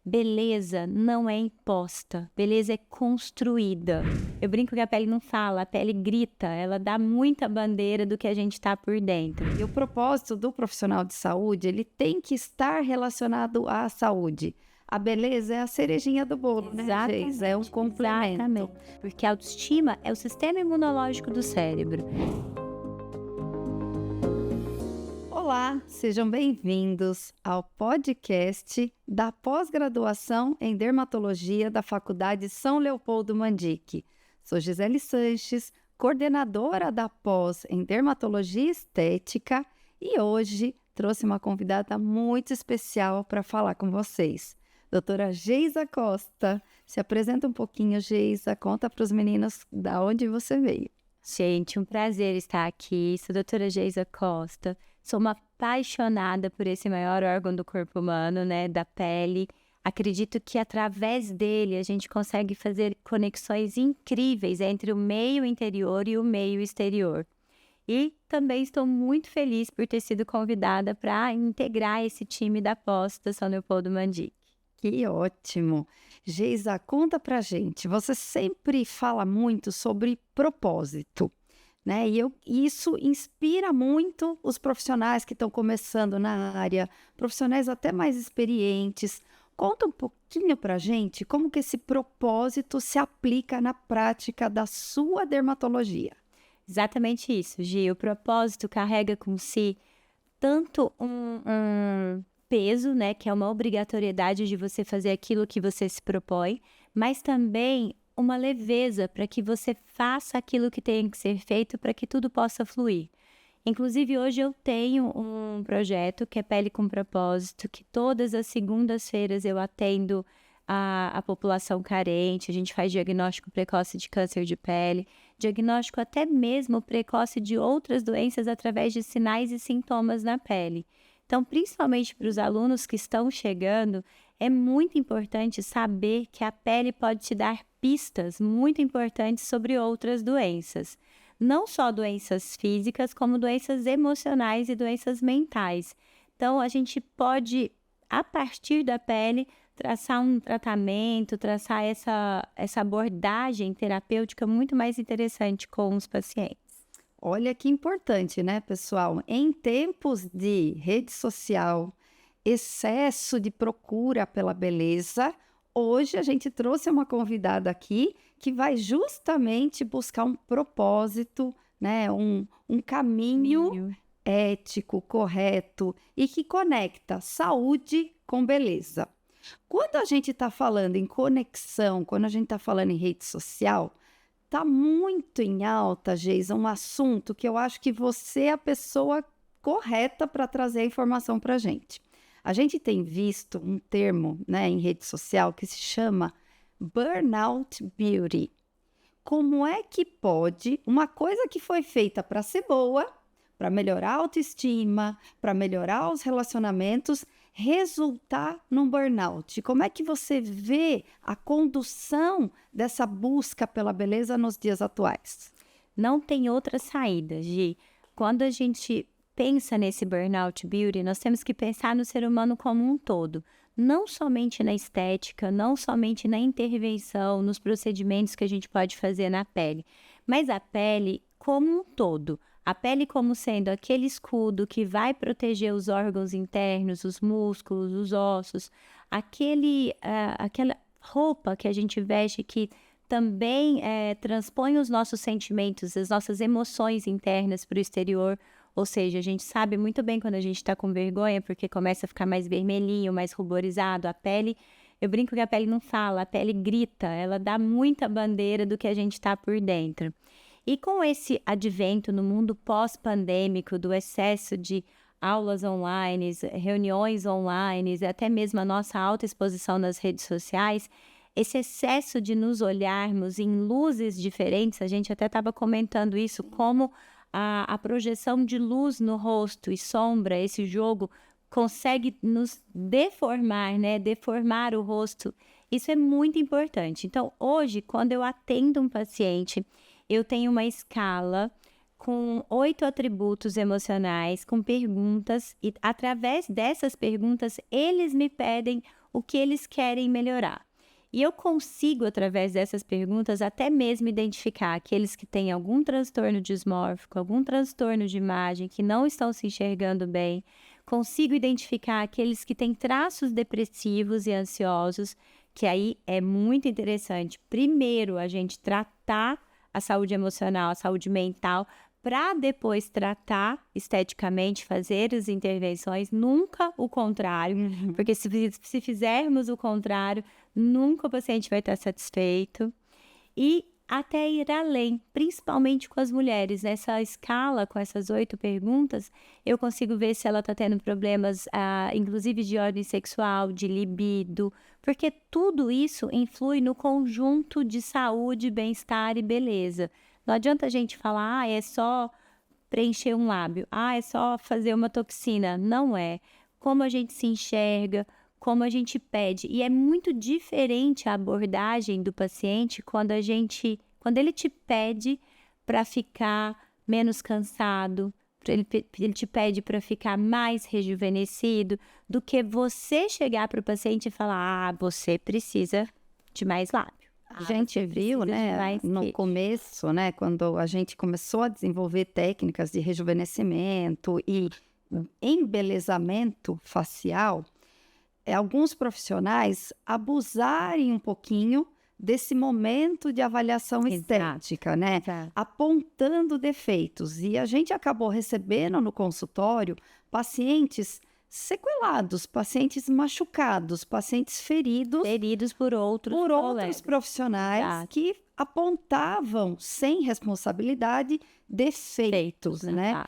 beleza não é imposta, beleza é construída. Eu brinco que a pele não fala, a pele grita, ela dá muita bandeira do que a gente está por dentro. E o propósito do profissional de saúde, ele tem que estar relacionado à saúde. A beleza é a cerejinha do bolo, né, Geis? É um complemento. Exatamente, porque a autoestima é o sistema imunológico do cérebro. Olá, sejam bem-vindos ao podcast da pós-graduação em dermatologia da Faculdade São Leopoldo Mandique. Sou Gisele Sanches, coordenadora da pós em dermatologia estética, e hoje trouxe uma convidada muito especial para falar com vocês. Doutora Geisa Costa. Se apresenta um pouquinho, Geisa, conta para os meninos da onde você veio. Gente, um prazer estar aqui. Sou a doutora Geisa Costa. Sou uma apaixonada por esse maior órgão do corpo humano, né, da pele. Acredito que através dele a gente consegue fazer conexões incríveis entre o meio interior e o meio exterior. E também estou muito feliz por ter sido convidada para integrar esse time da pós da São Leopoldo Mandique. Que ótimo! Geisa, conta pra gente. Você sempre fala muito sobre propósito, né? E isso inspira muito os profissionais que estão começando na área, profissionais até mais experientes. Conta um pouquinho pra gente como que esse propósito se aplica na prática da sua dermatologia. Exatamente isso, Gi. O propósito carrega com si tanto um peso, né, que é uma obrigatoriedade de você fazer aquilo que você se propõe, mas também uma leveza para que você faça aquilo que tem que ser feito para que tudo possa fluir. Inclusive, hoje eu tenho um projeto que é Pele com Propósito, que todas as segundas-feiras eu atendo a população carente, a gente faz diagnóstico precoce de câncer de pele, diagnóstico até mesmo precoce de outras doenças através de sinais e sintomas na pele. Então, principalmente para os alunos que estão chegando, é muito importante saber que a pele pode te dar pistas muito importantes sobre outras doenças. Não só doenças físicas, como doenças emocionais e doenças mentais. Então, a gente pode, a partir da pele, traçar um tratamento, traçar essa abordagem terapêutica muito mais interessante com os pacientes. Olha que importante, né, pessoal? Em tempos de rede social, excesso de procura pela beleza, hoje a gente trouxe uma convidada aqui que vai justamente buscar um propósito, né, um caminho ético, correto e que conecta saúde com beleza. Quando a gente está falando em conexão, quando a gente está falando em rede social, tá muito em alta, Geisa, um assunto que eu acho que você é a pessoa correta para trazer a informação para a gente. A gente tem visto um termo, né, em rede social que se chama Burnout Beauty. Como é que pode uma coisa que foi feita para ser boa, para melhorar a autoestima, para melhorar os relacionamentos, resultar num burnout? Como é que você vê a condução dessa busca pela beleza nos dias atuais? Não tem outra saída, Gi. Quando a gente pensa nesse burnout beauty, nós temos que pensar no ser humano como um todo. Não somente na estética, não somente na intervenção, nos procedimentos que a gente pode fazer na pele, mas a pele como um todo. A pele como sendo aquele escudo que vai proteger os órgãos internos, os músculos, os ossos, aquela roupa que a gente veste que também transpõe os nossos sentimentos, as nossas emoções internas para o exterior. Ou seja, a gente sabe muito bem quando a gente está com vergonha, porque começa a ficar mais vermelhinho, mais ruborizado. A pele, eu brinco que a pele não fala, a pele grita, ela dá muita bandeira do que a gente está por dentro. E com esse advento no mundo pós-pandêmico, do excesso de aulas online, reuniões online, até mesmo a nossa alta exposição nas redes sociais, esse excesso de nos olharmos em luzes diferentes, a gente até estava comentando isso, como a projeção de luz no rosto e sombra, esse jogo consegue nos deformar, né? Deformar o rosto. Isso é muito importante. Então, hoje, quando eu atendo um paciente, eu tenho uma escala com 8 atributos emocionais, com perguntas, e através dessas perguntas, eles me pedem o que eles querem melhorar. E eu consigo, através dessas perguntas, até mesmo identificar aqueles que têm algum transtorno dismórfico, algum transtorno de imagem, que não estão se enxergando bem. Consigo identificar aqueles que têm traços depressivos e ansiosos, que aí é muito interessante. Primeiro, a gente tratar a saúde emocional, a saúde mental, para depois tratar esteticamente, fazer as intervenções, nunca o contrário, porque se fizermos o contrário, nunca o paciente vai estar satisfeito. E até ir além, principalmente com as mulheres. Nessa escala, com essas 8 perguntas, eu consigo ver se ela está tendo problemas, inclusive de ordem sexual, de libido, porque tudo isso influi no conjunto de saúde, bem-estar e beleza. Não adianta a gente falar, é só preencher um lábio, é só fazer uma toxina. Não é. Como a gente se enxerga, como a gente pede. E é muito diferente a abordagem do paciente quando ele te pede para ficar menos cansado, ele te pede para ficar mais rejuvenescido, do que você chegar para o paciente e falar, você precisa de mais lábio. A gente viu, né, no começo, né, quando a gente começou a desenvolver técnicas de rejuvenescimento e embelezamento facial, alguns profissionais abusarem um pouquinho desse momento de avaliação estética, né? Exato. Apontando defeitos. E a gente acabou recebendo no consultório pacientes sequelados, pacientes machucados, pacientes feridos por outros profissionais. Exato. Que apontavam, sem responsabilidade, defeitos, né?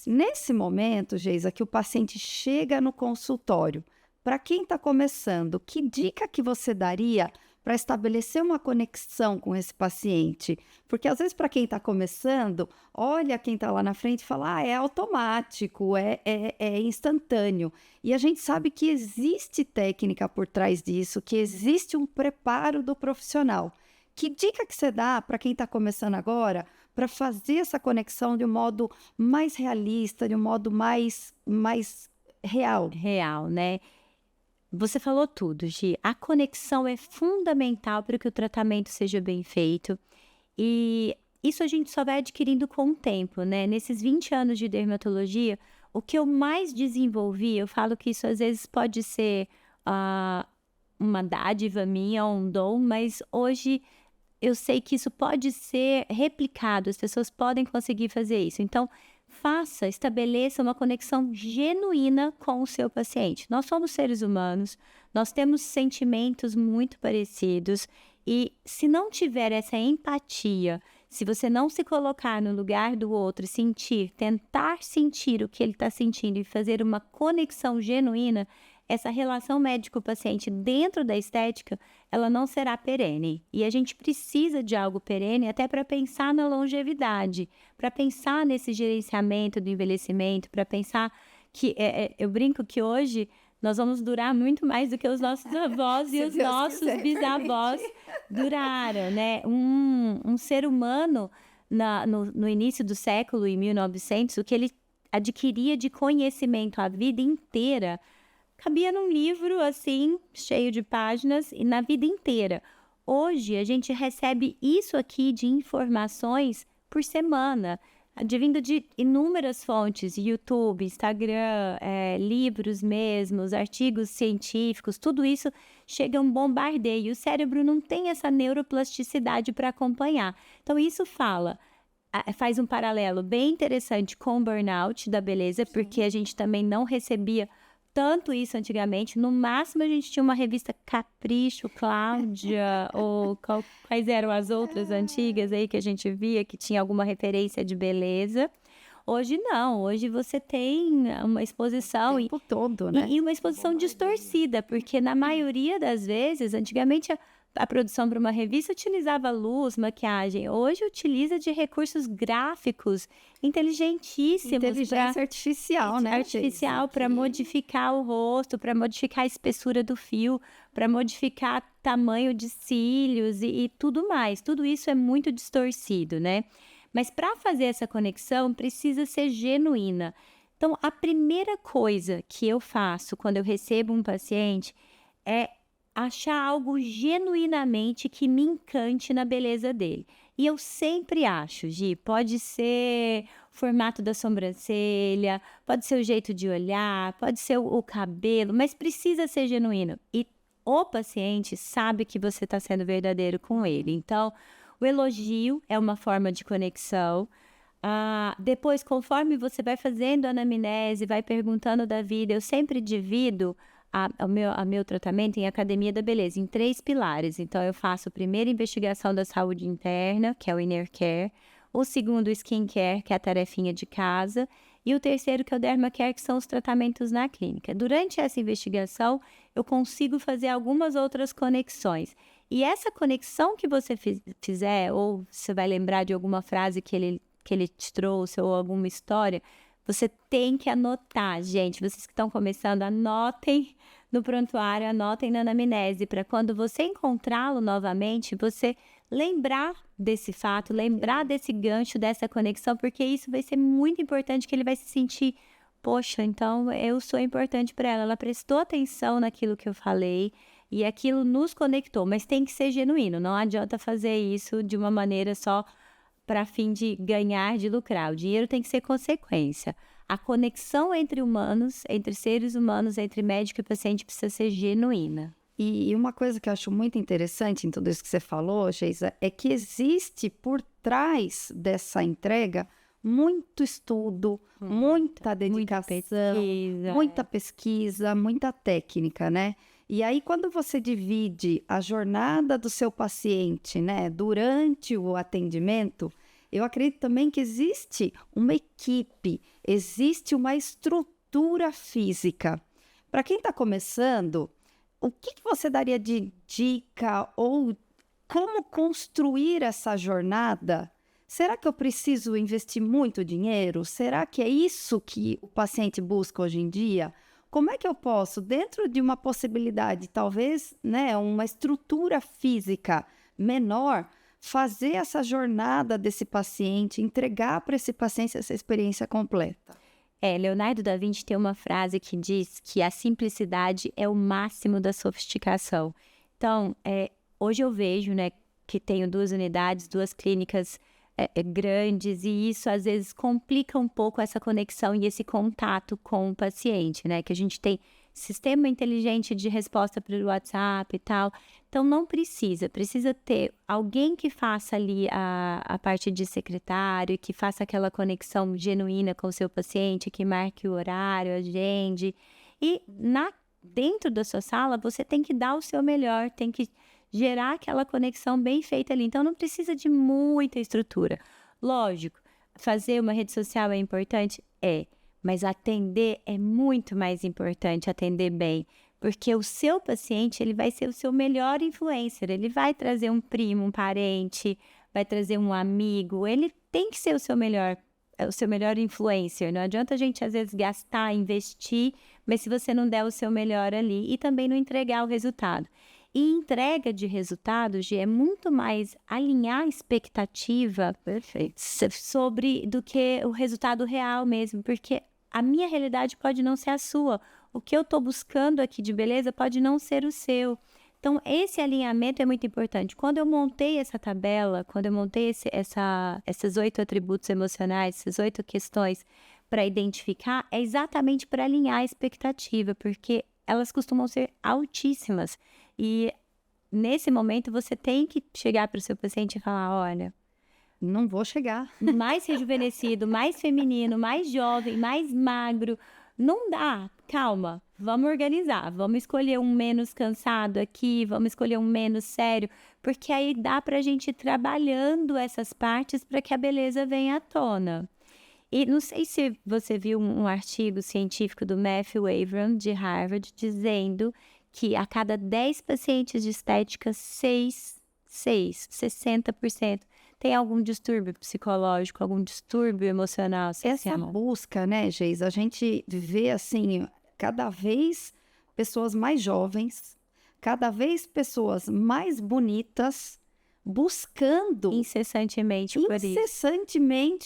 Nesse momento, Geisa, que o paciente chega no consultório, para quem está começando, que dica que você daria para estabelecer uma conexão com esse paciente? Porque às vezes para quem está começando, olha quem está lá na frente e fala, é automático, é instantâneo. E a gente sabe que existe técnica por trás disso, que existe um preparo do profissional. Que dica que você dá para quem está começando agora para fazer essa conexão de um modo mais realista, de um modo mais real? Real, né? Você falou tudo, Gi. A conexão é fundamental para que o tratamento seja bem feito. E isso a gente só vai adquirindo com o tempo, né? Nesses 20 anos de dermatologia, o que eu mais desenvolvi, eu falo que isso às vezes pode ser uma dádiva minha, um dom, mas hoje eu sei que isso pode ser replicado, as pessoas podem conseguir fazer isso. Então, estabeleça uma conexão genuína com o seu paciente. Nós somos seres humanos, nós temos sentimentos muito parecidos e se não tiver essa empatia, se você não se colocar no lugar do outro, tentar sentir o que ele está sentindo e fazer uma conexão genuína, essa relação médico-paciente dentro da estética, ela não será perene. E a gente precisa de algo perene até para pensar na longevidade, para pensar nesse gerenciamento do envelhecimento, para pensar que, eu brinco que hoje nós vamos durar muito mais do que os nossos avós e os nossos bisavós duraram, né? Um ser humano, no início do século, em 1900, o que ele adquiria de conhecimento a vida inteira, cabia num livro, assim, cheio de páginas, e na vida inteira. Hoje, a gente recebe isso aqui de informações por semana, advindo de inúmeras fontes, YouTube, Instagram, livros mesmos, artigos científicos, tudo isso chega um bombardeio. O cérebro não tem essa neuroplasticidade para acompanhar. Então, isso faz um paralelo bem interessante com o burnout da beleza, porque a gente também não recebia tanto isso antigamente. No máximo a gente tinha uma revista Capricho, Cláudia, ou quais eram as outras antigas aí que a gente via que tinha alguma referência de beleza. Hoje não, hoje você tem uma exposição o tempo todo, né? E uma exposição distorcida, porque na maioria das vezes, antigamente a produção para uma revista utilizava luz, maquiagem. Hoje utiliza de recursos gráficos inteligentíssimos. Inteligência artificial, né? Artificial para modificar o rosto, para modificar a espessura do fio, para modificar tamanho de cílios e tudo mais. Tudo isso é muito distorcido, né? Mas para fazer essa conexão precisa ser genuína. Então, a primeira coisa que eu faço quando eu recebo um paciente é achar algo genuinamente que me encante na beleza dele. E eu sempre acho, Gi, pode ser o formato da sobrancelha, pode ser o jeito de olhar, pode ser o cabelo, mas precisa ser genuíno. E o paciente sabe que você está sendo verdadeiro com ele. Então, o elogio é uma forma de conexão. Depois, conforme você vai fazendo a anamnese, vai perguntando da vida, eu sempre divido o meu tratamento em academia da beleza, em 3 pilares. Então, eu faço a primeira investigação da saúde interna, que é o inner care, o segundo, o skin care, que é a tarefinha de casa, e o terceiro, que é o derma care, que são os tratamentos na clínica. Durante essa investigação, eu consigo fazer algumas outras conexões. E essa conexão que você fizer, ou você vai lembrar de alguma frase que ele te trouxe, ou alguma história, você tem que anotar, gente. Vocês que estão começando, anotem no prontuário, anotem na anamnese, para quando você encontrá-lo novamente, você lembrar desse fato, lembrar desse gancho, dessa conexão, porque isso vai ser muito importante, que ele vai se sentir, poxa, então eu sou importante para ela. Ela prestou atenção naquilo que eu falei e aquilo nos conectou, mas tem que ser genuíno. Não adianta fazer isso de uma maneira só para fim de ganhar, de lucrar. O dinheiro tem que ser consequência. A conexão entre humanos, entre seres humanos, entre médico e paciente precisa ser genuína. E uma coisa que eu acho muito interessante em tudo isso que você falou, Geisa, é que existe por trás dessa entrega muito estudo, muita dedicação, muita pesquisa, muita técnica, né? E aí, quando você divide a jornada do seu paciente, né, durante o atendimento, eu acredito também que existe uma equipe, existe uma estrutura física. Para quem está começando, o que você daria de dica ou como construir essa jornada? Será que eu preciso investir muito dinheiro? Será que é isso que o paciente busca hoje em dia? Como é que eu posso, dentro de uma possibilidade, talvez, né, uma estrutura física menor, fazer essa jornada desse paciente, entregar para esse paciente essa experiência completa? Leonardo da Vinci tem uma frase que diz que a simplicidade é o máximo da sofisticação. Então, hoje eu vejo, né, que tenho 2 unidades, 2 clínicas grandes, e isso às vezes complica um pouco essa conexão e esse contato com o paciente, né? Que a gente tem sistema inteligente de resposta pelo WhatsApp e tal. Então, não precisa ter alguém que faça ali a parte de secretário, que faça aquela conexão genuína com o seu paciente, que marque o horário, agende. E dentro da sua sala, você tem que dar o seu melhor, tem que gerar aquela conexão bem feita ali. Então, não precisa de muita estrutura. Lógico, fazer uma rede social é importante? Mas atender é muito mais importante, atender bem. Porque o seu paciente, ele vai ser o seu melhor influencer. Ele vai trazer um primo, um parente, vai trazer um amigo. Ele tem que ser o seu melhor influencer. Não adianta a gente, às vezes, gastar, investir, mas se você não der o seu melhor ali e também não entregar o resultado. E entrega de resultados, é muito mais alinhar a expectativa do que o resultado real mesmo, porque a minha realidade pode não ser a sua. O que eu estou buscando aqui de beleza pode não ser o seu. Então, esse alinhamento é muito importante. Quando eu montei essa tabela, quando eu montei esses 8 atributos emocionais, essas 8 questões para identificar, é exatamente para alinhar a expectativa, porque elas costumam ser altíssimas. E nesse momento você tem que chegar para o seu paciente e falar, olha, não vou chegar. Mais rejuvenescido, mais feminino, mais jovem, mais magro, não dá. Calma, vamos organizar, vamos escolher um menos cansado aqui, vamos escolher um menos sério, porque aí dá para a gente ir trabalhando essas partes para que a beleza venha à tona. E não sei se você viu um artigo científico do Matthew Avram, de Harvard, dizendo que a cada 10 pacientes de estética, 60%, tem algum distúrbio psicológico, algum distúrbio emocional. Essa busca, né, Geisa, a gente vê, assim, cada vez pessoas mais jovens, cada vez pessoas mais bonitas, buscando incessantemente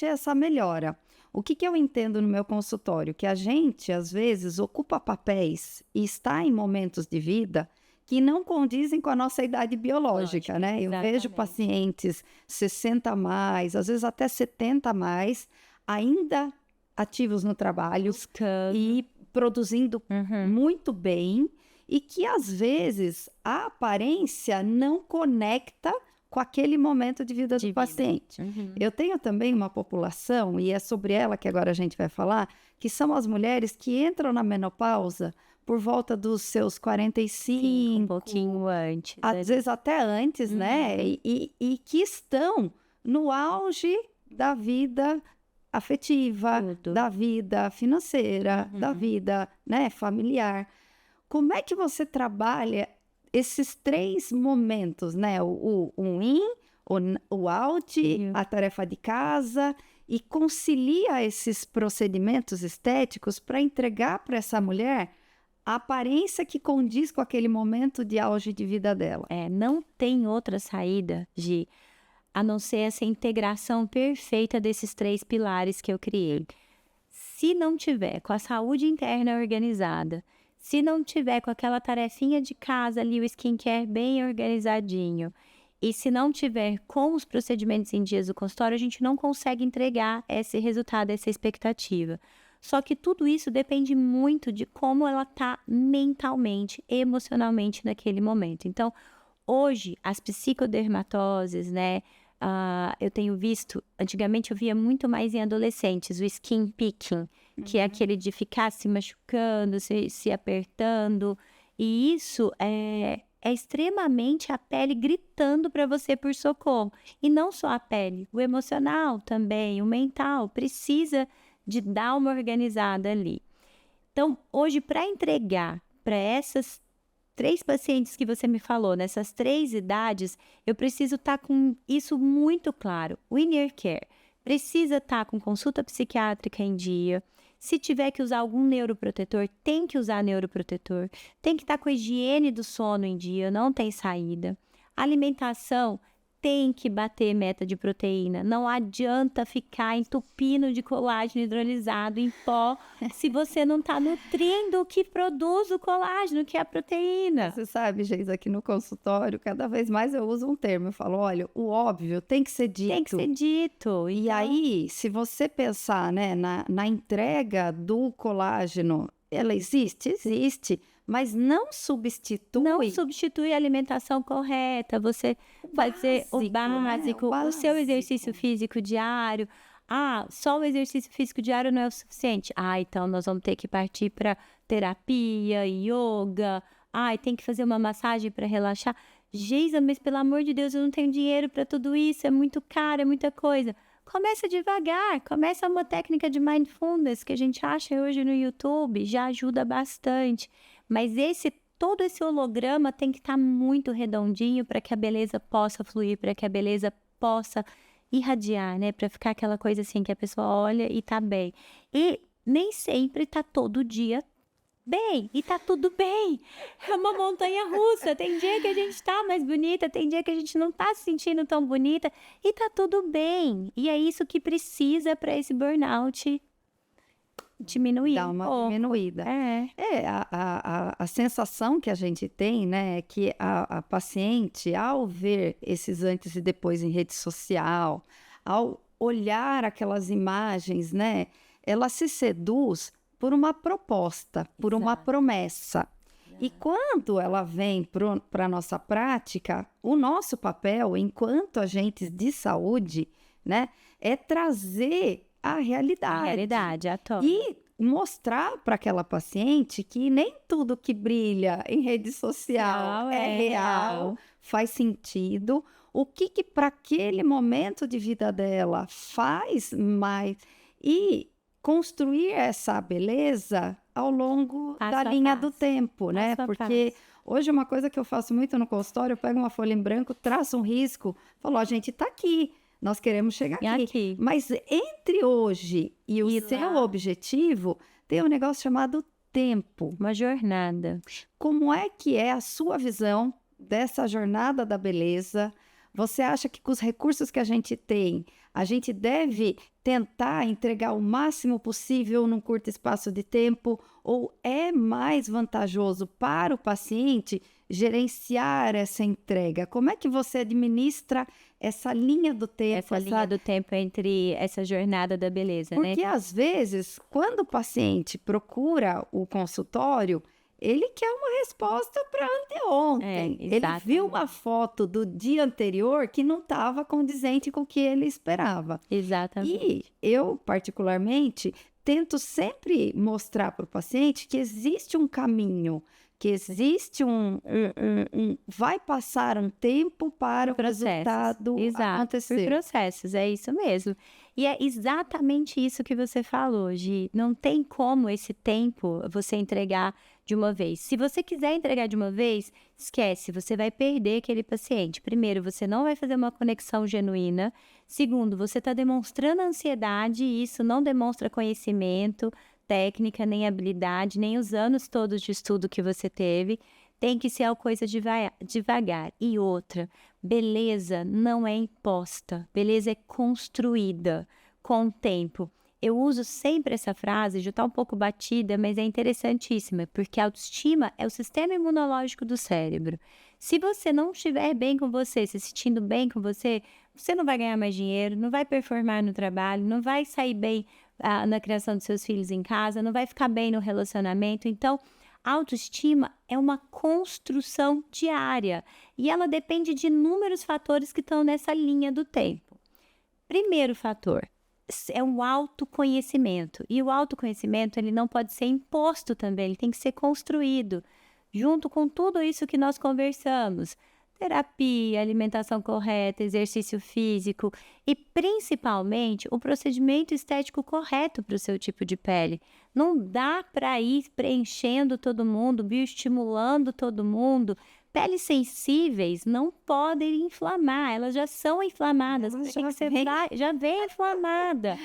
essa melhora. O que eu entendo no meu consultório? Que a gente, às vezes, ocupa papéis e está em momentos de vida que não condizem com a nossa idade biológica, né? Eu vejo exatamente. pacientes 60 a mais, às vezes até 70 a mais, ainda ativos no trabalho Buscando. e produzindo muito bem, e que às vezes a aparência não conecta com aquele momento de vida do paciente. Eu tenho também uma população, e é sobre ela que agora a gente vai falar, que são as mulheres que entram na menopausa por volta dos seus 45, Sim, um pouquinho antes. às vezes até antes, né? E que estão no auge da vida afetiva, Tudo. da vida financeira, da vida, né, familiar. Como é que você trabalha esses 3 momentos, né? O in, o out, a tarefa de casa, e concilia esses procedimentos estéticos para entregar para essa mulher a aparência que condiz com aquele momento de auge de vida dela? Não tem outra saída, Gi, a não ser essa integração perfeita desses 3 pilares que eu criei. Se não tiver com a saúde interna organizada, se não tiver com aquela tarefinha de casa ali, o skincare bem organizadinho, e se não tiver com os procedimentos em dias do consultório, a gente não consegue entregar esse resultado, essa expectativa. Só que tudo isso depende muito de como ela está mentalmente, emocionalmente naquele momento. Então, hoje, as psicodermatoses, né? Eu tenho visto, antigamente eu via muito mais em adolescentes, o skin picking, que é aquele de ficar se machucando, se apertando. E isso é extremamente a pele gritando para você por socorro. E não só a pele, o emocional também, o mental, precisa de dar uma organizada ali. Então, hoje, para entregar para essas 3 pacientes que você me falou, nessas 3 idades, eu preciso estar com isso muito claro. O Inner Care precisa estar com consulta psiquiátrica em dia. Se tiver que usar algum neuroprotetor, tem que usar neuroprotetor. Tem que estar com a higiene do sono em dia, não tem saída. Alimentação, tem que bater meta de proteína. Não adianta ficar entupindo de colágeno hidrolisado em pó se você não está nutrindo o que produz o colágeno, que é a proteína. Você sabe, Geisa, aqui no consultório, cada vez mais eu uso um termo. Eu falo, olha, o óbvio tem que ser dito. Tem que ser dito. E aí, se você pensar, né, na entrega do colágeno, ela existe? Existe. Mas não substitui a alimentação correta, você fazer o básico, o seu exercício físico diário. Só o exercício físico diário não é o suficiente. Então nós vamos ter que partir para terapia, yoga. Tem que fazer uma massagem para relaxar. Geisa, mas pelo amor de Deus, eu não tenho dinheiro para tudo isso, é muito caro, é muita coisa. Começa devagar, começa uma técnica de mindfulness que a gente acha hoje no YouTube, já ajuda bastante. Mas todo esse holograma tem que estar muito redondinho para que a beleza possa fluir, para que a beleza possa irradiar, né? Para ficar aquela coisa assim que a pessoa olha e tá bem. E nem sempre tá todo dia bem, e tá tudo bem. É uma montanha russa. Tem dia que a gente tá mais bonita, tem dia que a gente não tá se sentindo tão bonita, e tá tudo bem. E é isso que precisa para esse burnout diminuir. Dá uma diminuída. A sensação que a gente tem, né, é que a paciente, ao ver esses antes e depois em rede social, ao olhar aquelas imagens, né, ela se seduz por uma proposta, por uma promessa. E quando ela vem para a nossa prática, o nosso papel, enquanto agentes de saúde, né, é trazer a realidade. A realidade, e mostrar para aquela paciente que nem tudo que brilha em rede social é real, faz sentido. O que para aquele momento de vida dela faz mais, e construir essa beleza ao longo da linha do tempo, né? Porque hoje uma coisa que eu faço muito no consultório, eu pego uma folha em branco, traço um risco, falo, a gente tá aqui, nós queremos chegar aqui. Mas entre hoje e o seu objetivo, tem um negócio chamado tempo. Uma jornada. Como é que é a sua visão dessa jornada da beleza? Você acha que com os recursos que a gente tem, A gente deve tentar entregar o máximo possível num curto espaço de tempo, ou é mais vantajoso para o paciente gerenciar essa entrega? Como é que você administra essa linha do tempo? Essa linha do tempo entre essa jornada da beleza, né? Porque às vezes, quando o paciente procura o consultório, ele quer uma resposta para anteontem. Ele exatamente. viu uma foto do dia anterior que não estava condizente com o que ele esperava. Exatamente. E eu, particularmente, tento sempre mostrar para o paciente que existe um caminho, que existe vai passar um tempo para o resultado Exato, acontecer. por processos, é isso mesmo. E é exatamente isso que você falou, Gi. Não tem como esse tempo você entregar de uma vez. Se você quiser entregar de uma vez, esquece, você vai perder aquele paciente. Primeiro, você não vai fazer uma conexão genuína. Segundo, você está demonstrando ansiedade e isso não demonstra conhecimento, técnica, nem habilidade, nem os anos todos de estudo que você teve. Tem que ser uma coisa devagar. E outra, beleza não é imposta, beleza é construída com o tempo. Eu uso sempre essa frase, já está um pouco batida, mas é interessantíssima, porque a autoestima é o sistema imunológico do cérebro. Se você não estiver bem com você, se sentindo bem com você, você não vai ganhar mais dinheiro, não vai performar no trabalho, não vai sair bem na criação dos seus filhos em casa, não vai ficar bem no relacionamento. Então, a autoestima é uma construção diária e ela depende de inúmeros fatores que estão nessa linha do tempo. Primeiro fator é o autoconhecimento. E o autoconhecimento ele não pode ser imposto também, ele tem que ser construído junto com tudo isso que nós conversamos. Terapia, alimentação correta, exercício físico e, principalmente, o procedimento estético correto para o seu tipo de pele. Não dá para ir preenchendo todo mundo, bioestimulando todo mundo. Peles sensíveis não podem inflamar, elas já são inflamadas. Já vem inflamada.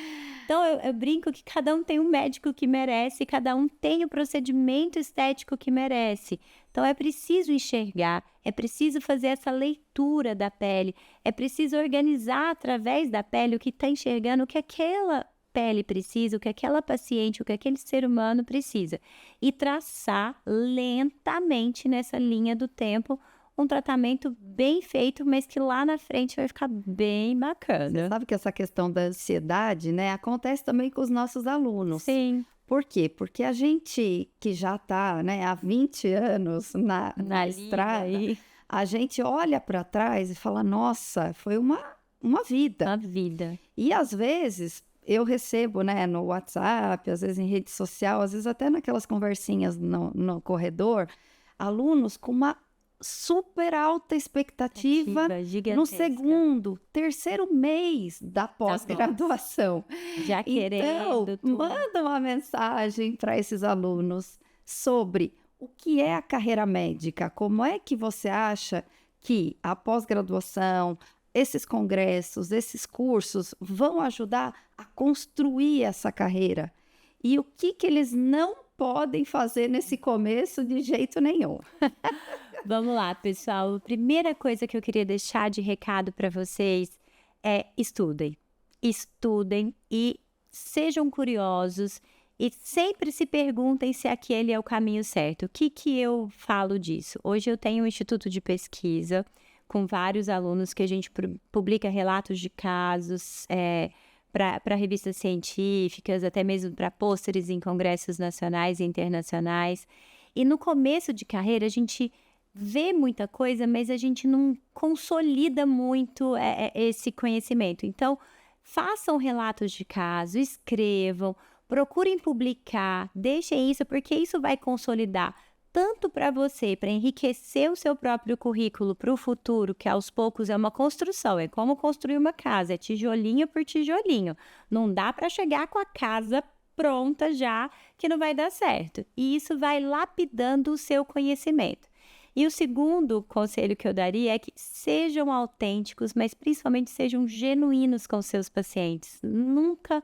Então, eu brinco que cada um tem um médico que merece, cada um tem o procedimento estético que merece. Então, é preciso enxergar, é preciso fazer essa leitura da pele, é preciso organizar através da pele o que está enxergando, o que aquela pele precisa, o que aquela paciente, o que aquele ser humano precisa. E traçar lentamente nessa linha do tempo um tratamento bem feito, mas que lá na frente vai ficar bem bacana. Você sabe que essa questão da ansiedade, né, acontece também com os nossos alunos. Sim. Por quê? Porque a gente que já está, né, há 20 anos na estrada, a gente olha para trás e fala, nossa, foi uma vida. Uma vida. E às vezes eu recebo, né, no WhatsApp, às vezes em rede social, às vezes até naquelas conversinhas no corredor, alunos com uma super alta expectativa no segundo, terceiro mês da pós-graduação. Já querendo. Então, manda uma mensagem para esses alunos sobre o que é a carreira médica, como é que você acha que a pós-graduação, esses congressos, esses cursos vão ajudar a construir essa carreira. E o que eles não podem fazer nesse começo de jeito nenhum. Vamos lá, pessoal. A primeira coisa que eu queria deixar de recado para vocês é estudem. Estudem e sejam curiosos e sempre se perguntem se aquele é o caminho certo. O que eu falo disso? Hoje eu tenho um instituto de pesquisa com vários alunos que a gente publica relatos de casos para revistas científicas, até mesmo para pôsteres em congressos nacionais e internacionais. E no começo de carreira a gente vê muita coisa, mas a gente não consolida muito esse conhecimento. Então, façam relatos de caso, escrevam, procurem publicar, deixem isso, porque isso vai consolidar tanto para você, para enriquecer o seu próprio currículo para o futuro, que aos poucos é uma construção, é como construir uma casa, é tijolinho por tijolinho. Não dá para chegar com a casa pronta já, que não vai dar certo. E isso vai lapidando o seu conhecimento. E o segundo conselho que eu daria é que sejam autênticos, mas principalmente sejam genuínos com seus pacientes. Nunca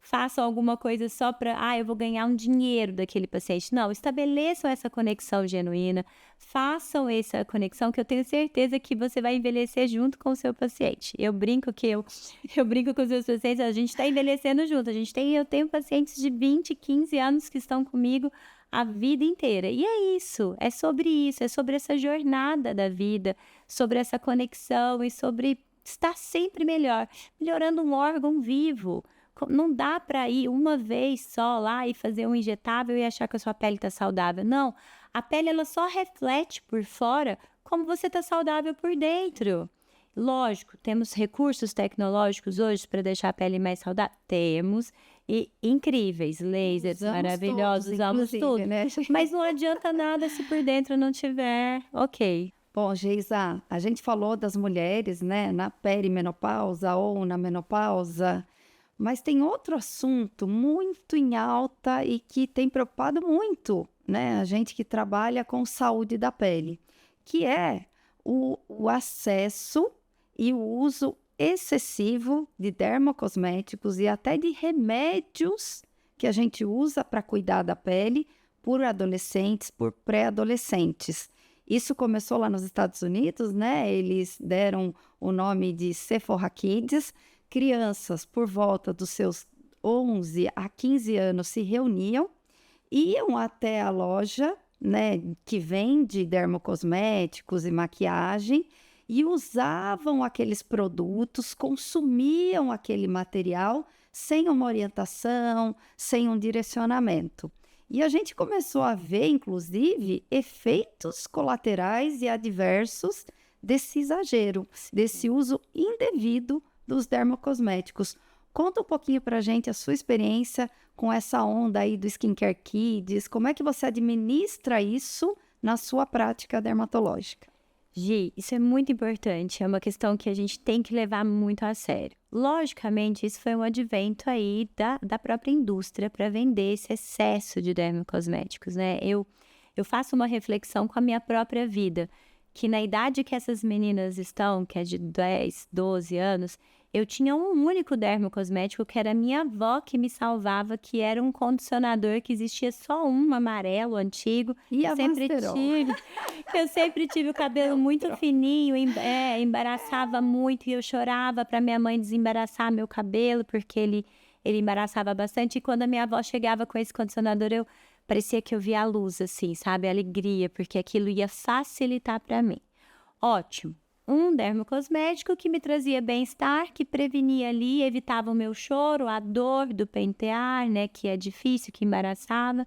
façam alguma coisa só para, eu vou ganhar um dinheiro daquele paciente. Não, estabeleçam essa conexão genuína, façam essa conexão que eu tenho certeza que você vai envelhecer junto com o seu paciente. Eu brinco eu brinco com os meus pacientes, a gente está envelhecendo junto. Eu tenho pacientes de 20, 15 anos que estão comigo a vida inteira. E é isso, é sobre essa jornada da vida, sobre essa conexão e sobre estar sempre melhorando um órgão vivo. Não dá para ir uma vez só lá e fazer um injetável e achar que a sua pele está saudável. Não, a pele ela só reflete por fora como você está saudável por dentro. Lógico, temos recursos tecnológicos hoje para deixar a pele mais saudável? Temos, e incríveis, lasers Usamos maravilhosos, todos, usamos inclusive, tudo. né? Mas não adianta nada se por dentro não tiver ok. Bom, Geisa, a gente falou das mulheres, né, na perimenopausa ou na menopausa, mas tem outro assunto muito em alta e que tem preocupado muito, né, a gente que trabalha com saúde da pele, que é o acesso e o uso excessivo de dermocosméticos e até de remédios que a gente usa para cuidar da pele por adolescentes, por pré-adolescentes. Isso começou lá nos Estados Unidos, né? Eles deram o nome de Sephora Kids. Crianças por volta dos seus 11 a 15 anos se reuniam, iam até a loja, né, que vende dermocosméticos e maquiagem e usavam aqueles produtos, consumiam aquele material sem uma orientação, sem um direcionamento. E a gente começou a ver, inclusive, efeitos colaterais e adversos desse exagero, desse uso indevido dos dermocosméticos. Conta um pouquinho pra gente a sua experiência com essa onda aí do Skincare Kids, como é que você administra isso na sua prática dermatológica? Gi, isso é muito importante, é uma questão que a gente tem que levar muito a sério. Logicamente, isso foi um advento aí da própria indústria para vender esse excesso de dermocosméticos, né? Eu faço uma reflexão com a minha própria vida, que na idade que essas meninas estão, que é de 10, 12 anos, eu tinha um único dermocosmético que era minha avó que me salvava, que era um condicionador que existia só um amarelo, antigo. E a Eu sempre tive o cabelo muito fininho, embaraçava muito e eu chorava para minha mãe desembaraçar meu cabelo, porque ele embaraçava bastante. E quando a minha avó chegava com esse condicionador, parecia que eu via a luz, assim, sabe? A alegria, porque aquilo ia facilitar para mim. Ótimo. Um dermocosmético que me trazia bem-estar, que prevenia ali, evitava o meu choro, a dor do pentear, né? Que é difícil, que embaraçava.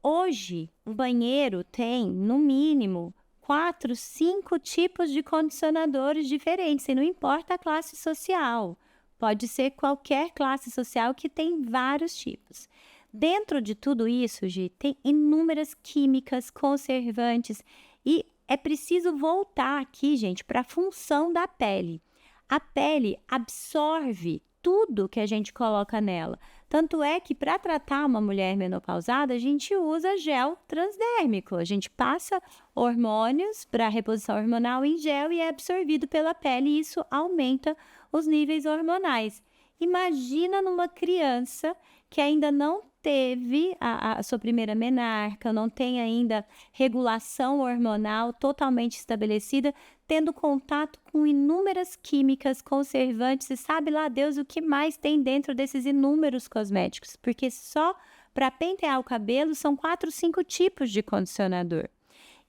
Hoje, o banheiro tem, no mínimo, 4, 5 tipos de condicionadores diferentes, e não importa a classe social. Pode ser qualquer classe social que tem vários tipos. Dentro de tudo isso, Gi, tem inúmeras químicas, conservantes, e é preciso voltar aqui, gente, para a função da pele. A pele absorve tudo que a gente coloca nela. Tanto é que para tratar uma mulher menopausada, a gente usa gel transdérmico. A gente passa hormônios para reposição hormonal em gel e é absorvido pela pele e isso aumenta os níveis hormonais. Imagina numa criança que ainda não teve a sua primeira menarca, não tem ainda regulação hormonal totalmente estabelecida, tendo contato com inúmeras químicas, conservantes e sabe lá Deus o que mais tem dentro desses inúmeros cosméticos, porque só para pentear o cabelo são 4, 5 tipos de condicionador.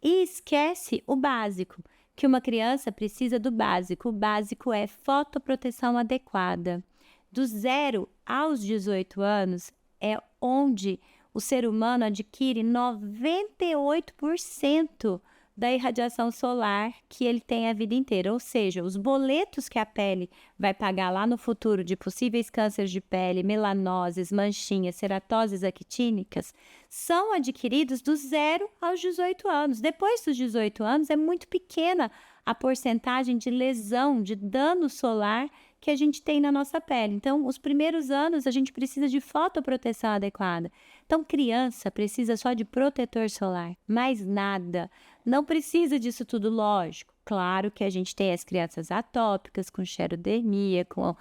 E esquece o básico, que uma criança precisa do básico. O básico é fotoproteção adequada. Do 0 aos 18 anos é onde o ser humano adquire 98% da irradiação solar que ele tem a vida inteira. Ou seja, os boletos que a pele vai pagar lá no futuro de possíveis cânceres de pele, melanoses, manchinhas, ceratoses actínicas, são adquiridos do 0 aos 18 anos. Depois dos 18 anos, é muito pequena a porcentagem de lesão, de dano solar que a gente tem na nossa pele. Então, os primeiros anos a gente precisa de fotoproteção adequada. Então, criança precisa só de protetor solar, mais nada. Não precisa disso tudo, lógico. Claro que a gente tem as crianças atópicas, com xerodermia, com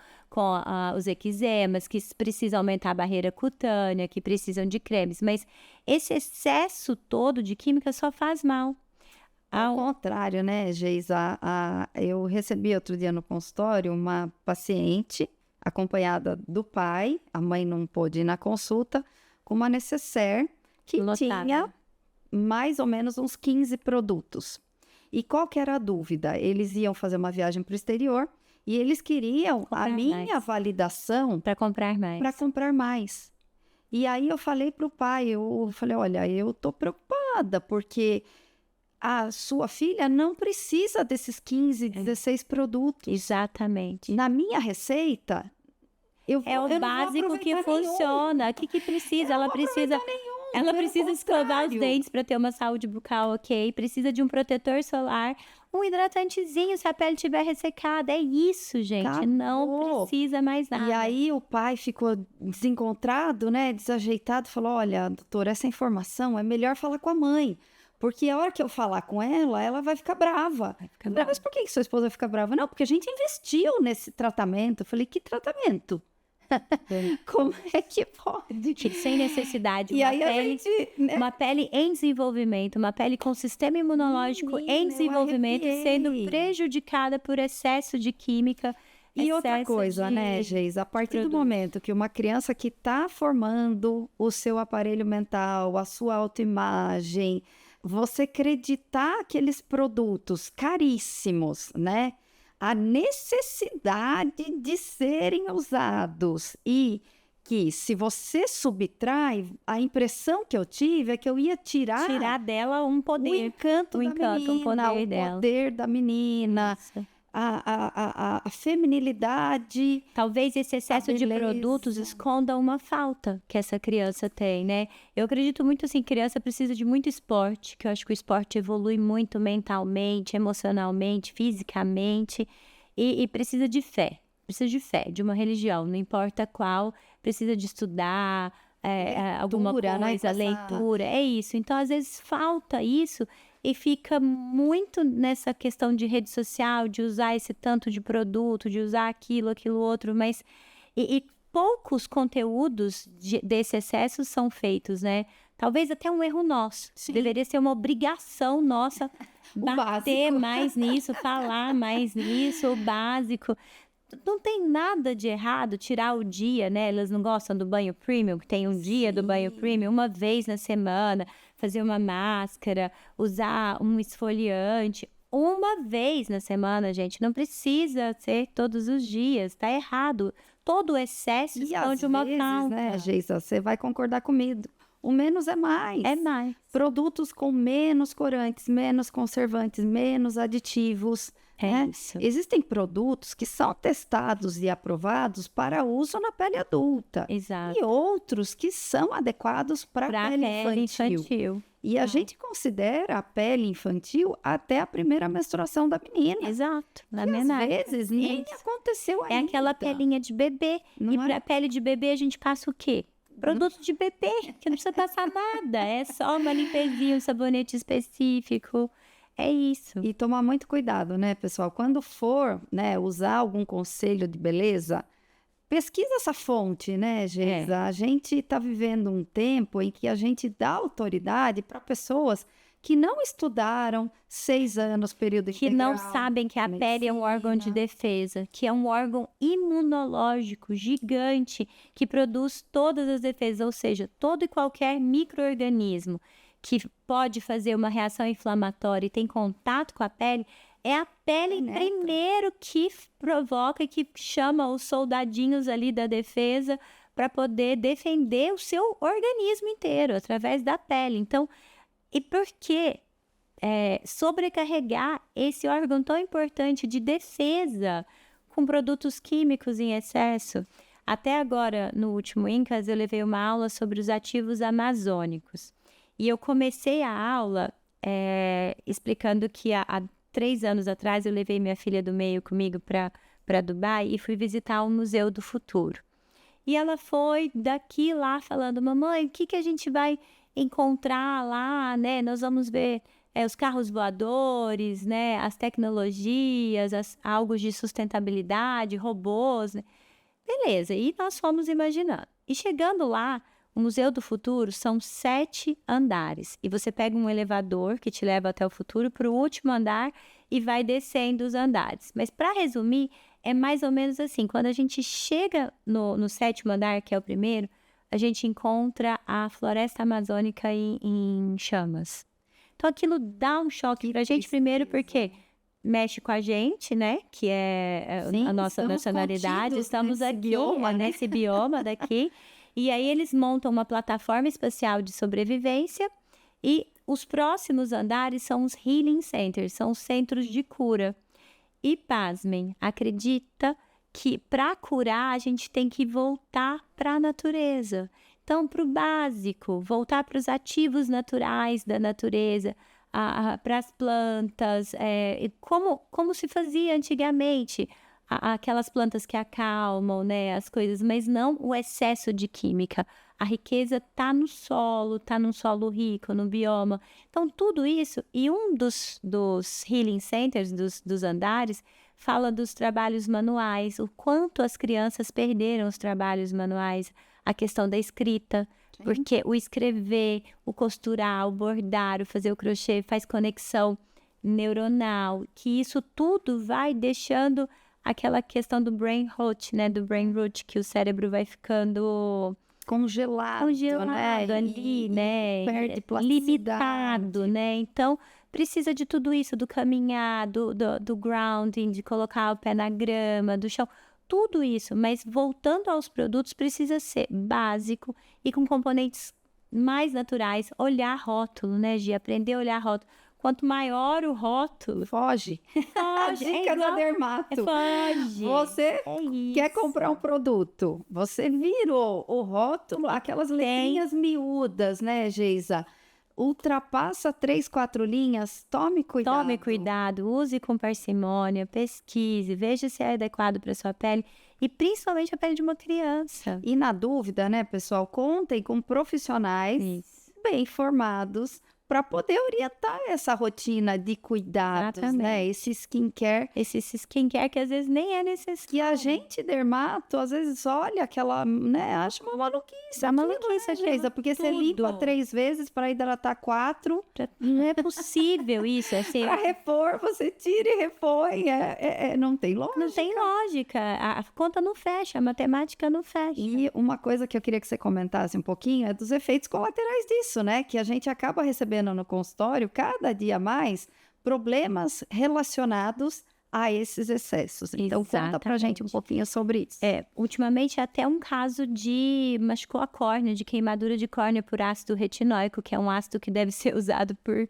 os eczemas, que precisam aumentar a barreira cutânea, que precisam de cremes, mas esse excesso todo de química só faz mal. Ao contrário, né, Geisa? Eu recebi outro dia no consultório uma paciente acompanhada do pai, a mãe não pôde ir na consulta, com uma necessaire que tinha mais ou menos uns 15 produtos. E qual que era a dúvida? Eles iam fazer uma viagem para o exterior e eles queriam a minha validação para comprar mais. Para comprar mais. E aí eu falei para o pai, eu falei, olha, eu tô preocupada porque a sua filha não precisa desses 15, 16 produtos. Exatamente. Na minha receita, é o básico que funciona. O que precisa? Ela precisa escovar os dentes para ter uma saúde bucal ok, precisa de um protetor solar, um hidratantezinho se a pele estiver ressecada. É isso, gente. Acabou. Não precisa mais nada. E aí o pai ficou desencontrado, né, desajeitado, falou, olha, doutora, essa informação é melhor falar com a mãe. Porque a hora que eu falar com ela, ela vai ficar brava. Mas por que sua esposa vai ficar brava? Não, porque a gente investiu nesse tratamento. Eu falei, que tratamento? Como é que pode? Sem necessidade. E aí uma pele em desenvolvimento, uma pele com sistema imunológico em desenvolvimento, sendo prejudicada por excesso de química. E outra coisa, né, Geisa? A partir do momento que uma criança que está formando o seu aparelho mental, a sua autoimagem, você acreditar aqueles produtos caríssimos, né? A necessidade de serem usados e que se você subtrai, a impressão que eu tive é que eu ia tirar dela um poder, o encanto da menina, um poder dela. O poder da menina. Isso. A feminilidade. Talvez esse excesso de produtos esconda uma falta que essa criança tem, né? Eu acredito muito assim, criança precisa de muito esporte, que eu acho que o esporte evolui muito mentalmente, emocionalmente, fisicamente, e precisa de fé, de uma religião, não importa qual, precisa de estudar, alguma coisa, né? Leitura, é isso. Então, às vezes, falta isso e fica muito nessa questão de rede social, de usar esse tanto de produto, de usar aquilo outro, mas e poucos conteúdos desse excesso são feitos, né? Talvez até um erro nosso. Sim. Deveria ser uma obrigação nossa bater mais nisso, falar mais nisso, o básico. Não tem nada de errado tirar o dia, né? Elas não gostam do banho premium, que tem um dia do banho premium, uma vez na semana, fazer uma máscara, usar um esfoliante, uma vez na semana, gente. Não precisa ser todos os dias, tá errado. Todo o excesso esconde uma falta. Né, Geisa, você vai concordar comigo. O menos é mais. É mais. Produtos com menos corantes, menos conservantes, menos aditivos. Isso. Existem produtos que são testados e aprovados para uso na pele adulta. Exato. E outros que são adequados para a pele infantil. E a gente considera a pele infantil até a primeira menstruação da menina. Exato. Às vezes nem aconteceu ainda. É aquela pelinha de bebê. E para a pele de bebê a gente passa o quê? Produto de bebê, que não precisa passar nada. É só uma limpezinha, um sabonete específico. É isso. E tomar muito cuidado, né, pessoal? Quando for, né, usar algum conselho de beleza, pesquisa essa fonte, né, Geisa? A gente está vivendo um tempo em que a gente dá autoridade para pessoas que não estudaram 6 anos, período integral. Que não sabem que a pele é um órgão de defesa, que é um órgão imunológico gigante que produz todas as defesas, ou seja, todo e qualquer micro-organismo que pode fazer uma reação inflamatória e tem contato com a pele, é a pele primeiro que provoca e que chama os soldadinhos ali da defesa para poder defender o seu organismo inteiro através da pele. Então, e por que sobrecarregar esse órgão tão importante de defesa com produtos químicos em excesso? Até agora, no último INCAS, eu levei uma aula sobre os ativos amazônicos. E eu comecei a aula explicando que há 3 anos atrás eu levei minha filha do meio comigo para Dubai e fui visitar o Museu do Futuro. E ela foi daqui lá falando, mamãe, o que a gente vai encontrar lá, né? Nós vamos ver os carros voadores, né? As tecnologias, algo de sustentabilidade, robôs, né? Beleza, e nós fomos imaginando. E chegando lá, o Museu do Futuro são 7 andares. E você pega um elevador que te leva até o futuro para o último andar e vai descendo os andares. Mas para resumir, é mais ou menos assim. Quando a gente chega no 7º andar, que é o primeiro, a gente encontra a floresta amazônica em chamas. Então aquilo dá um choque para a gente primeiro porque mexe com a gente, né? Que é Sim, a nossa estamos nacionalidade. contidos Estamos nesse aqui, bioma, né? nesse bioma daqui. E aí eles montam uma plataforma espacial de sobrevivência e os próximos andares são os healing centers, são os centros de cura. E pasmem, acredita que para curar a gente tem que voltar para a natureza. Então, para o básico, voltar para os ativos naturais da natureza, para as plantas, como se fazia antigamente, aquelas plantas que acalmam, né, as coisas, mas não o excesso de química. A riqueza está no solo, está num solo rico, no bioma. Então, tudo isso, e um dos healing centers, dos andares, fala dos trabalhos manuais, o quanto as crianças perderam os trabalhos manuais, a questão da escrita, porque o escrever, o costurar, o bordar, o fazer o crochê faz conexão neuronal, que isso tudo vai deixando aquela questão do brain rot, né, do brain root, que o cérebro vai ficando congelado, né? ali, né, perde plasticidade. limitado, né? Então, precisa de tudo isso, do caminhar, do grounding, de colocar o pé na grama, do chão, tudo isso. Mas voltando aos produtos, precisa ser básico e com componentes mais naturais. Olhar rótulo, né, Gi? Aprender a olhar rótulo. Quanto maior o rótulo... Foge. A dica da dermato. Foge. Você quer comprar um produto, você virou o rótulo, aquelas letrinhas miúdas, né, Geisa? Ultrapassa 3, 4 linhas, tome cuidado. Tome cuidado, use com parcimônia, pesquise, veja se é adequado para sua pele e principalmente a pele de uma criança. E na dúvida, né, pessoal, contem com profissionais bem formados para poder orientar essa rotina de cuidados, né? Esse skincare que às vezes nem é necessário. Que a gente, dermato, às vezes olha aquela, né? Acha uma maluquice. A maluquice, Geisa, porque você limpa 3 vezes para hidratar 4. Não é possível isso. Para repor, você tira e repõe. Não tem lógica. Não tem lógica. A conta não fecha, a matemática não fecha. E uma coisa que eu queria que você comentasse um pouquinho é dos efeitos colaterais disso, né? Que a gente acaba recebendo no consultório, cada dia mais, problemas relacionados a esses excessos. Então, conta pra gente um pouquinho sobre isso. Ultimamente, até um caso de machucou a córnea, de queimadura de córnea por ácido retinóico, que é um ácido que deve ser usado por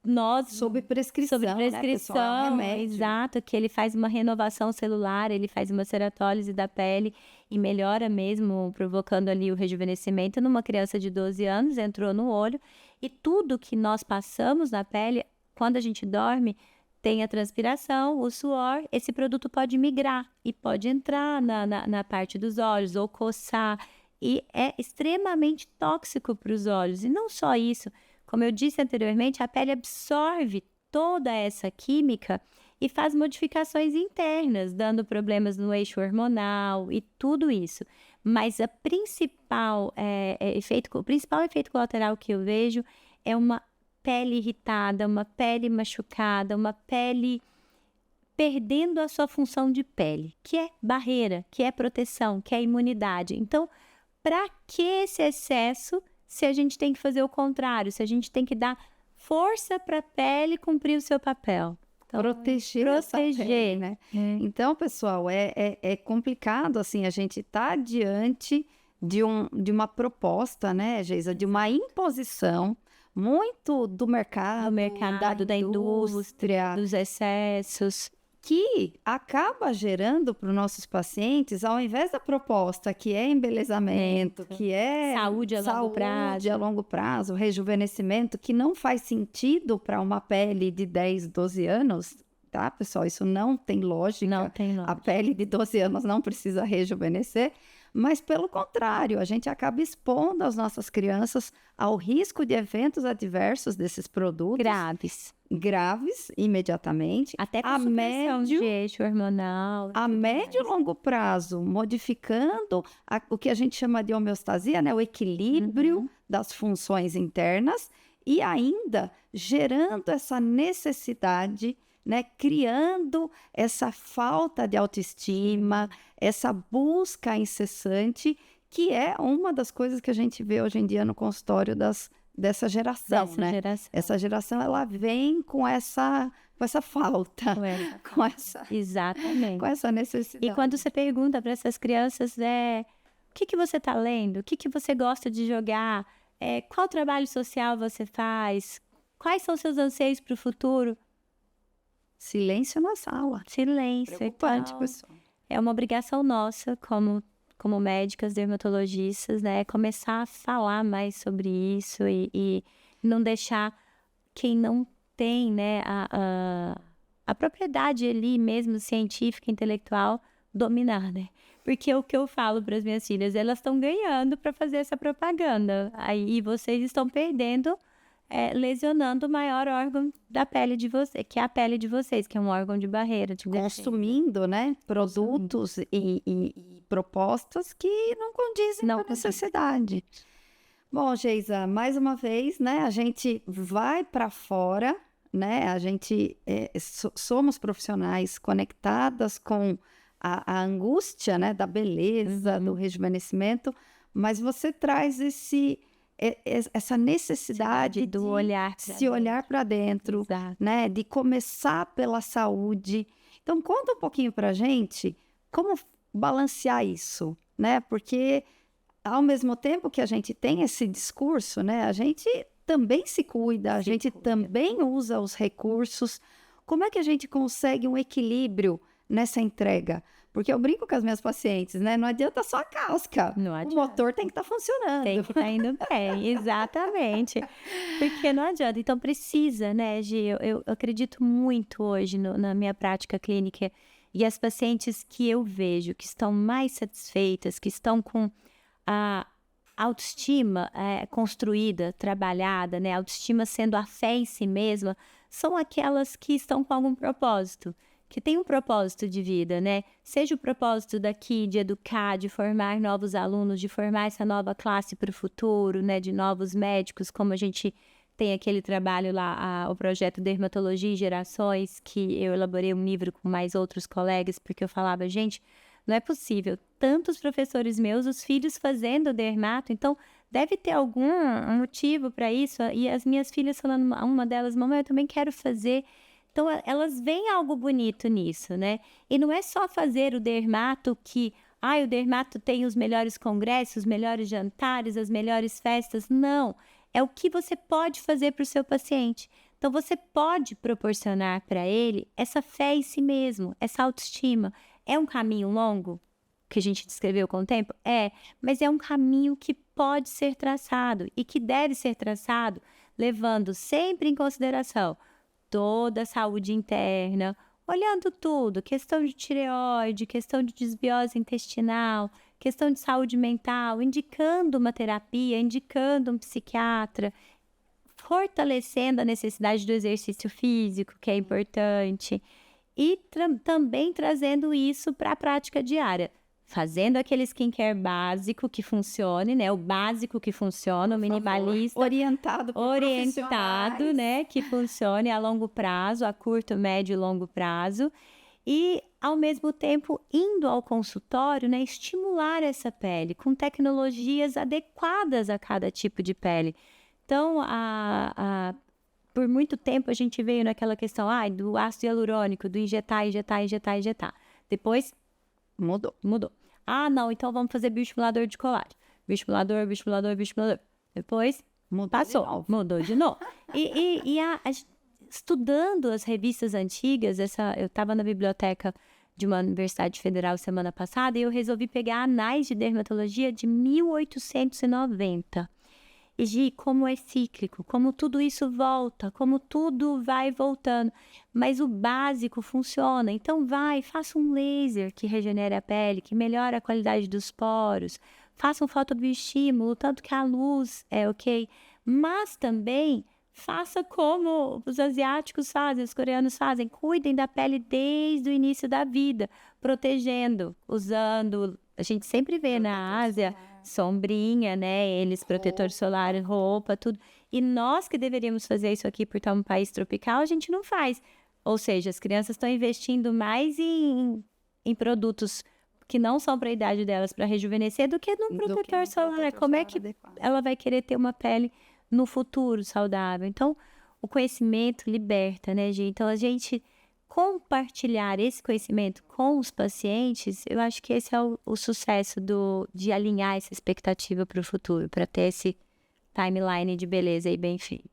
nós... Sob prescrição, né, pessoal? Remédio. Exato, que ele faz uma renovação celular, ele faz uma ceratólise da pele e melhora mesmo, provocando ali o rejuvenescimento numa criança de 12 anos, entrou no olho. E tudo que nós passamos na pele, quando a gente dorme, tem a transpiração, o suor, esse produto pode migrar e pode entrar na parte dos olhos ou coçar. E é extremamente tóxico para os olhos. E não só isso, como eu disse anteriormente, a pele absorve toda essa química e faz modificações internas, dando problemas no eixo hormonal e tudo isso. Mas o principal efeito colateral que eu vejo é uma pele irritada, uma pele machucada, uma pele perdendo a sua função de pele, que é barreira, que é proteção, que é imunidade. Então, para que esse excesso se a gente tem que fazer o contrário, se a gente tem que dar força para a pele cumprir o seu papel? Então, proteger essa pele, né? Então, pessoal, é complicado, assim, a gente tá diante de uma proposta, né, Geisa, de uma imposição muito do mercado, da indústria, dos excessos, que acaba gerando para os nossos pacientes, ao invés da proposta que é embelezamento, que é saúde a longo prazo, rejuvenescimento, que não faz sentido para uma pele de 10, 12 anos, tá, pessoal? Isso não tem lógica. Não tem lógica. A pele de 12 anos não precisa rejuvenescer, Mas, pelo contrário, a gente acaba expondo as nossas crianças ao risco de eventos adversos desses produtos graves imediatamente, Até com a supressão de médio, eixo hormonal. a médio e longo prazo, modificando o que a gente chama de homeostasia, né? O equilíbrio das funções internas e ainda gerando essa necessidade, né? Criando essa falta de autoestima, essa busca incessante, que é uma das coisas que a gente vê hoje em dia no consultório dessa geração, Dessa né? geração. Essa geração, ela vem com essa falta, Exatamente. com essa necessidade. E quando você pergunta para essas crianças, o que você está lendo? O que você gosta de jogar? Qual trabalho social você faz? Quais são seus anseios para o futuro? Silêncio na sala. Silêncio. Preocupante, Então, pessoal. é uma obrigação nossa, como médicas dermatologistas, né? Começar a falar mais sobre isso e não deixar quem não tem, né, a propriedade ali mesmo científica, intelectual, dominar, né? Porque o que eu falo para as minhas filhas, elas estão ganhando para fazer essa propaganda. Aí vocês estão perdendo, lesionando o maior órgão da pele de você, que é a pele de vocês, que é um órgão de barreira. De Consumindo, né, produtos e propostas que não condizem com a necessidade. Bom, Geisa, mais uma vez, né, a gente vai para fora, né, a gente somos profissionais conectadas com a angústia, né, da beleza, do rejuvenescimento, mas você traz essa necessidade do de olhar se olhar para dentro, né, de começar pela saúde. Então, conta um pouquinho para a gente como balancear isso, né, porque ao mesmo tempo que a gente tem esse discurso, né, a gente também se cuida, a gente também usa os recursos. Como é que a gente consegue um equilíbrio nessa entrega? Porque eu brinco com as minhas pacientes, né? Não adianta só a casca. Não adianta. O motor tem que estar funcionando. Tem que estar indo bem, exatamente. Porque não adianta. Então precisa, né, Gi? Eu acredito muito hoje na minha prática clínica e as pacientes que eu vejo que estão mais satisfeitas, que estão com a autoestima construída, trabalhada, né? A autoestima sendo a fé em si mesma, são aquelas que estão com algum propósito, que tem um propósito de vida, né? Seja o propósito daqui de educar, de formar novos alunos, de formar essa nova classe para o futuro, né? De novos médicos, como a gente tem aquele trabalho lá, o projeto Dermatologia e Gerações, que eu elaborei um livro com mais outros colegas, porque eu falava, gente, não é possível. Tantos professores meus, os filhos fazendo dermato, então deve ter algum motivo para isso. E as minhas filhas falando, uma delas, mamãe, eu também quero fazer. Então, elas veem algo bonito nisso, né? E não é só fazer o dermato que, o dermato tem os melhores congressos, os melhores jantares, as melhores festas. Não, é o que você pode fazer para o seu paciente. Então, você pode proporcionar para ele essa fé em si mesmo, essa autoestima. É um caminho longo, que a gente descreveu com o tempo? Mas é um caminho que pode ser traçado e que deve ser traçado levando sempre em consideração toda a saúde interna, olhando tudo, questão de tireoide, questão de desbiose intestinal, questão de saúde mental, indicando uma terapia, indicando um psiquiatra, fortalecendo a necessidade do exercício físico, que é importante, e também trazendo isso para a prática diária. Fazendo aquele skincare básico que funcione, né? O básico que funciona, o minimalista. Orientado, né? Que funcione a longo prazo, a curto, médio e longo prazo. E, ao mesmo tempo, indo ao consultório, né? Estimular essa pele com tecnologias adequadas a cada tipo de pele. Então, por muito tempo a gente veio naquela questão do ácido hialurônico, do injetar. Depois mudou. Não, então vamos fazer bioestimulador de colágeno. Bioestimulador. Depois mudou de novo. Estudando as revistas antigas, eu estava na biblioteca de uma universidade federal semana passada e eu resolvi pegar anais de dermatologia de 1890. E, Gi, como é cíclico, como tudo isso volta, como tudo vai voltando. Mas o básico funciona. Então, faça um laser que regenere a pele, que melhora a qualidade dos poros. Faça um fotobiostímulo, tanto que a luz é ok. Mas também faça como os asiáticos fazem, os coreanos fazem. Cuidem da pele desde o início da vida, protegendo, usando. A gente sempre vê na Ásia sombrinha, né? Eles, protetor solar, roupa, tudo. E nós que deveríamos fazer isso aqui por estar um país tropical, a gente não faz. Ou seja, as crianças estão investindo mais em produtos que não são para a idade delas para rejuvenescer do que no protetor solar. Como é que ela vai querer ter uma pele no futuro saudável? Então, o conhecimento liberta, né, gente? Então, a gente compartilhar esse conhecimento com os pacientes, eu acho que esse é o sucesso de alinhar essa expectativa para o futuro, para ter esse timeline de beleza aí bem feito.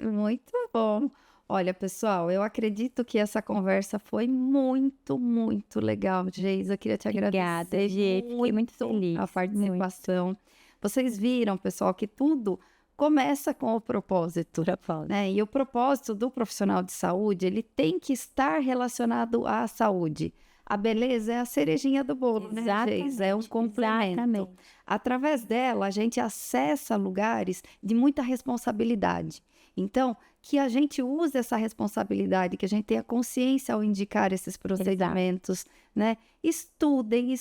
Muito bom. Olha, pessoal, eu acredito que essa conversa foi muito, muito legal, Geisa. Eu queria te Obrigada, agradecer Gi. Fiquei muito feliz. a participação. Vocês viram, pessoal, que tudo começa com o propósito, né? E o propósito do profissional de saúde, ele tem que estar relacionado à saúde. A beleza é a cerejinha do bolo, né, Geisa? É um complemento. Exatamente. Através dela, a gente acessa lugares de muita responsabilidade. Então, que a gente use essa responsabilidade, que a gente tenha consciência ao indicar esses procedimentos, né? Estudem,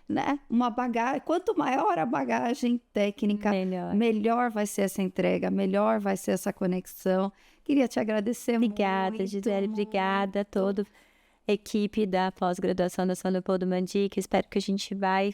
né? Uma bagagem, quanto maior a bagagem técnica, melhor vai ser essa entrega, melhor vai ser essa conexão. Queria te agradecer muito. Obrigada, Gisele. Obrigada a toda a equipe da pós-graduação da Leopoldo Mandic. Espero que a gente vai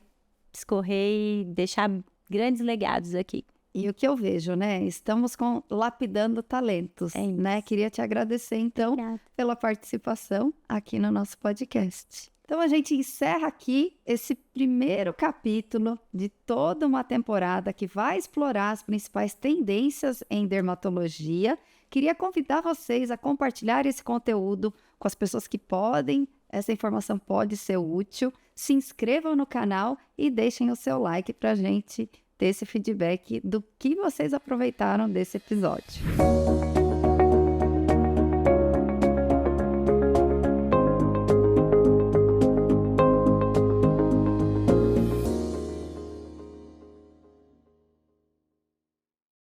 escorrer e deixar grandes legados aqui. E o que eu vejo, né? Estamos lapidando talentos, né? Queria te agradecer, então, pela participação aqui no nosso podcast. Então, a gente encerra aqui esse primeiro capítulo de toda uma temporada que vai explorar as principais tendências em dermatologia. Queria convidar vocês a compartilhar esse conteúdo com as pessoas que podem. Essa informação pode ser útil. Se inscrevam no canal e deixem o seu like para a gente ter esse feedback do que vocês aproveitaram desse episódio.